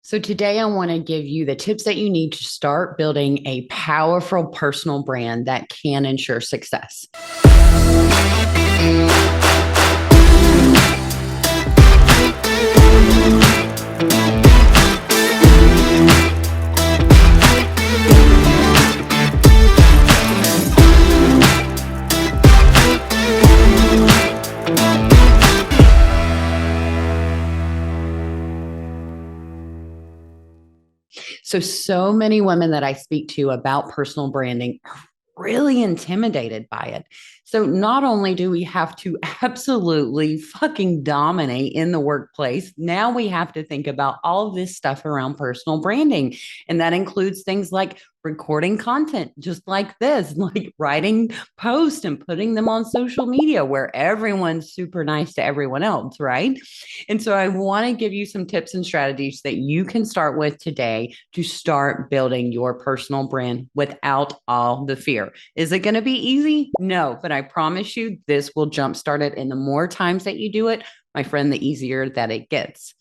So, today I want to give you the tips that you need to start building a powerful personal brand that can ensure success. So many women that I speak to about personal branding are really intimidated by it. So, not only do we have to absolutely fucking dominate in the workplace, now we have to think about all of this stuff around personal branding. And that includes things like recording content just like this, like writing posts and putting them on social media where everyone's super nice to everyone else, right? And so I want to give you some tips and strategies that you can start with today to start building your personal brand without all the fear. Is it going to be easy? No, but I promise you this will jumpstart it. And the more times that you do it, my friend, the easier that it gets.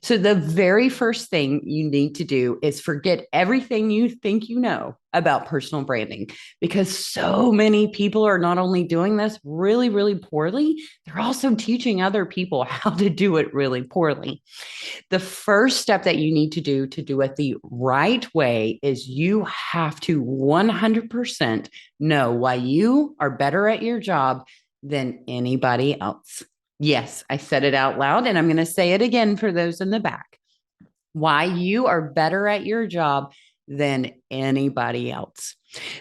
So, the very first thing you need to do is forget everything you think you know about personal branding because so many people are not only doing this really, really poorly, they're also teaching other people how to do it really poorly. The first step that you need to do it the right way is you have to 100% know why you are better at your job than anybody else. Yes, I said it out loud, and I'm going to say it again for those in the back. Why you are better at your job than anybody else.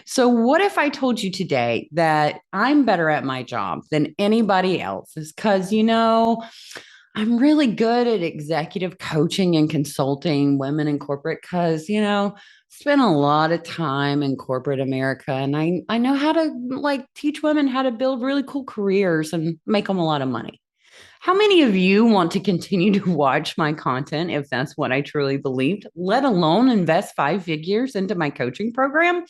So, what if I told you today that I'm better at my job than anybody else? Is because, I'm really good at executive coaching and consulting women in corporate because, spent a lot of time in corporate America and I know how to teach women how to build really cool careers and make them a lot of money. How many of you want to continue to watch my content if that's what I truly believed, let alone invest 5 figures into my coaching program?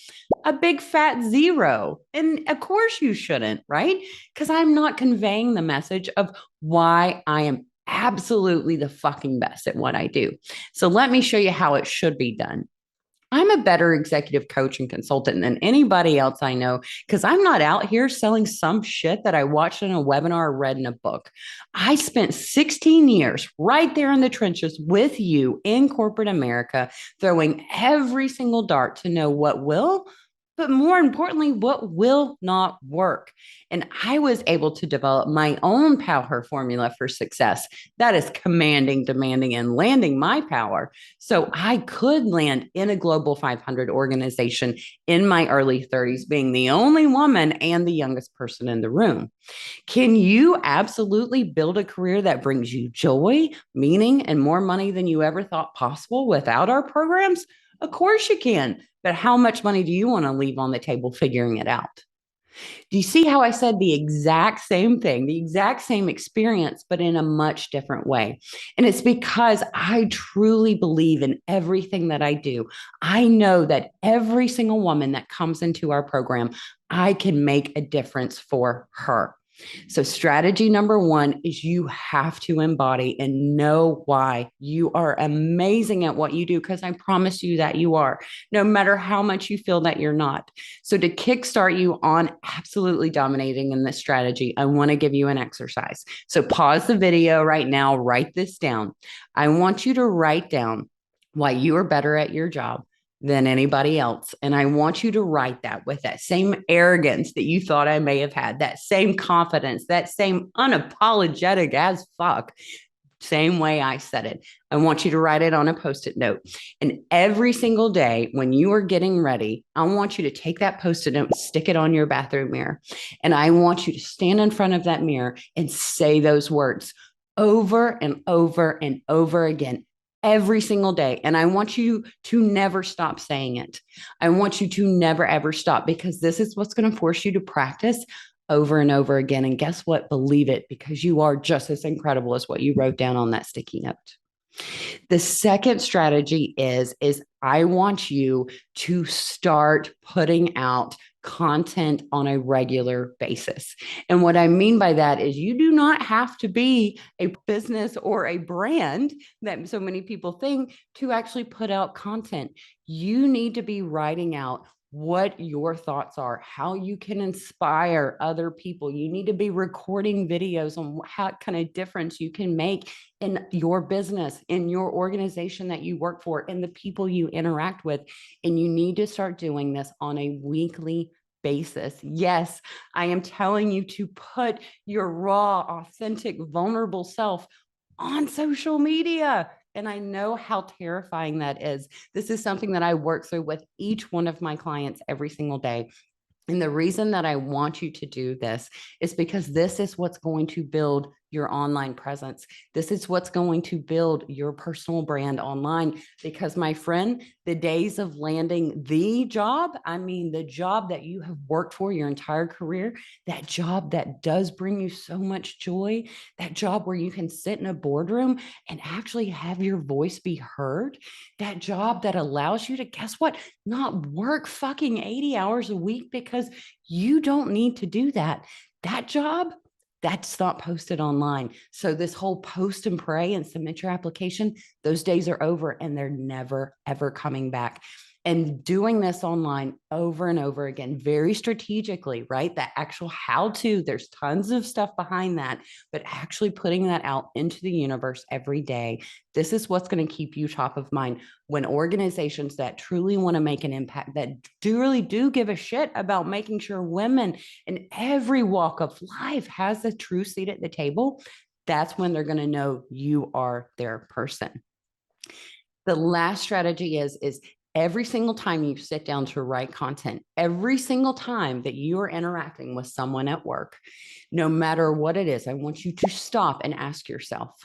A big fat zero. And of course you shouldn't, right? Because I'm not conveying the message of why I am absolutely the fucking best at what I do. So let me show you how it should be done. I'm a better executive coach and consultant than anybody else I know because I'm not out here selling some shit that I watched in a webinar or read in a book. I spent 16 years right there in the trenches with you in corporate America, throwing every single dart to know what will, but more importantly, what will not work. And I was able to develop my own PowHER formula for success. That is commanding, demanding, and landing my power. So I could land in a global 500 organization in my early 30s, being the only woman and the youngest person in the room. Can you absolutely build a career that brings you joy, meaning, and more money than you ever thought possible without our programs? Of course you can. But how much money do you want to leave on the table figuring it out? Do you see how I said the exact same thing, the exact same experience, but in a much different way? And it's because I truly believe in everything that I do. I know that every single woman that comes into our program, I can make a difference for her. So, strategy number one is you have to embody and know why you are amazing at what you do, because I promise you that you are, no matter how much you feel that you're not. So, to kickstart you on absolutely dominating in this strategy, I want to give you an exercise. So, pause the video right now, write this down. I want you to write down why you are better at your job than anybody else. And I want you to write that with that same arrogance that you thought I may have had, that same confidence, that same unapologetic as fuck, same way I said it. I want you to write it on a Post-it note. And every single day when you are getting ready, I want you to take that Post-it note and stick it on your bathroom mirror. And I want you to stand in front of that mirror and say those words over and over and over again every single day. And I want you to never stop saying it. I want you to never, ever stop, because this is what's going to force you to practice over and over again. And guess what? Believe it, because you are just as incredible as what you wrote down on that sticky note. The second strategy is I want you to start putting out content on a regular basis. And what I mean by that is you do not have to be a business or a brand that so many people think to actually put out content. You need to be writing out what your thoughts are, how you can inspire other people. You need to be recording videos on how kind of difference you can make in your business, in your organization that you work for, and the people you interact with. And you need to start doing this on a weekly basis. Yes, I am telling you to put your raw, authentic, vulnerable self on social media. And I know how terrifying that is. This is something that I work through with each one of my clients every single day. And the reason that I want you to do this is because this is what's going to build your online presence. This is what's going to build your personal brand online. Because, my friend, the days of landing the job, I mean, the job that you have worked for your entire career, that job that does bring you so much joy, that job where you can sit in a boardroom and actually have your voice be heard, that job that allows you to, guess what, not work fucking 80 hours a week because you don't need to do that. That job, that's not posted online. So this whole post and pray and submit your application, those days are over and they're never, ever coming back. And doing this online over and over again, very strategically, right? The actual how to, there's tons of stuff behind that, but actually putting that out into the universe every day. This is what's going to keep you top of mind when organizations that truly want to make an impact, that really do give a shit about making sure women in every walk of life has a true seat at the table. That's when they're going to know you are their person. The last strategy is every single time you sit down to write content, every single time that you are interacting with someone at work, no matter what it is, I want you to stop and ask yourself,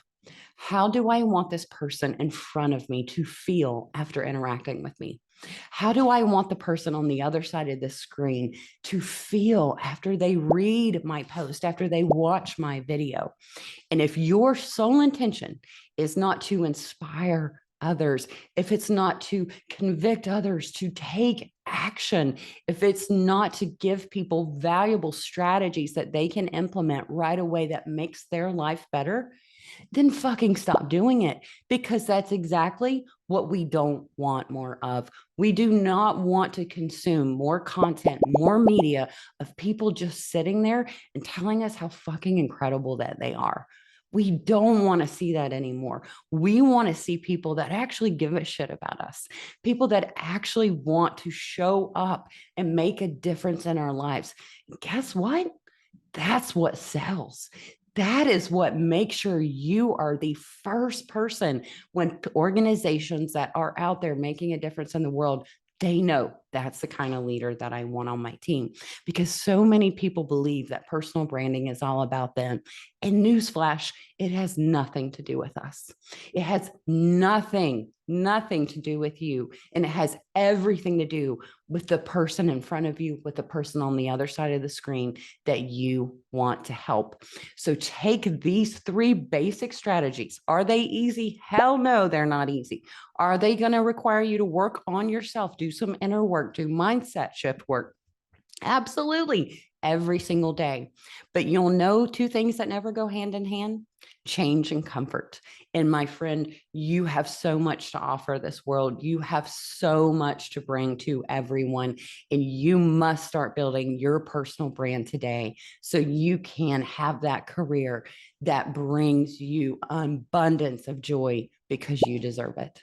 how do I want this person in front of me to feel after interacting with me? How do I want the person on the other side of the screen to feel after they read my post, after they watch my video? And if your sole intention is not to inspire others, if it's not to convict others to take action, if it's not to give people valuable strategies that they can implement right away that makes their life better, then fucking stop doing it, because that's exactly what we don't want more of. We do not want to consume more content, more media of people just sitting there and telling us how fucking incredible that they are. We don't want to see that anymore. We want to see people that actually give a shit about us, people that actually want to show up and make a difference in our lives. Guess what? That's what sells. That is what makes sure you are the first person when organizations that are out there making a difference in the world, they know that's the kind of leader that I want on my team, because so many people believe that personal branding is all about them. And newsflash, it has nothing to do with us. It has nothing to do with you. And it has everything to do with the person in front of you, with the person on the other side of the screen that you want to help. So take these three basic strategies. Are they easy? Hell no, they're not easy. Are they going to require you to work on yourself, do some inner work, do mindset shift work? Absolutely, every single day. But you'll know two things that never go hand in hand: change and comfort. And my friend, you have so much to offer this world. You have so much to bring to everyone. And you must start building your personal brand today so you can have that career that brings you abundance of joy, because you deserve it.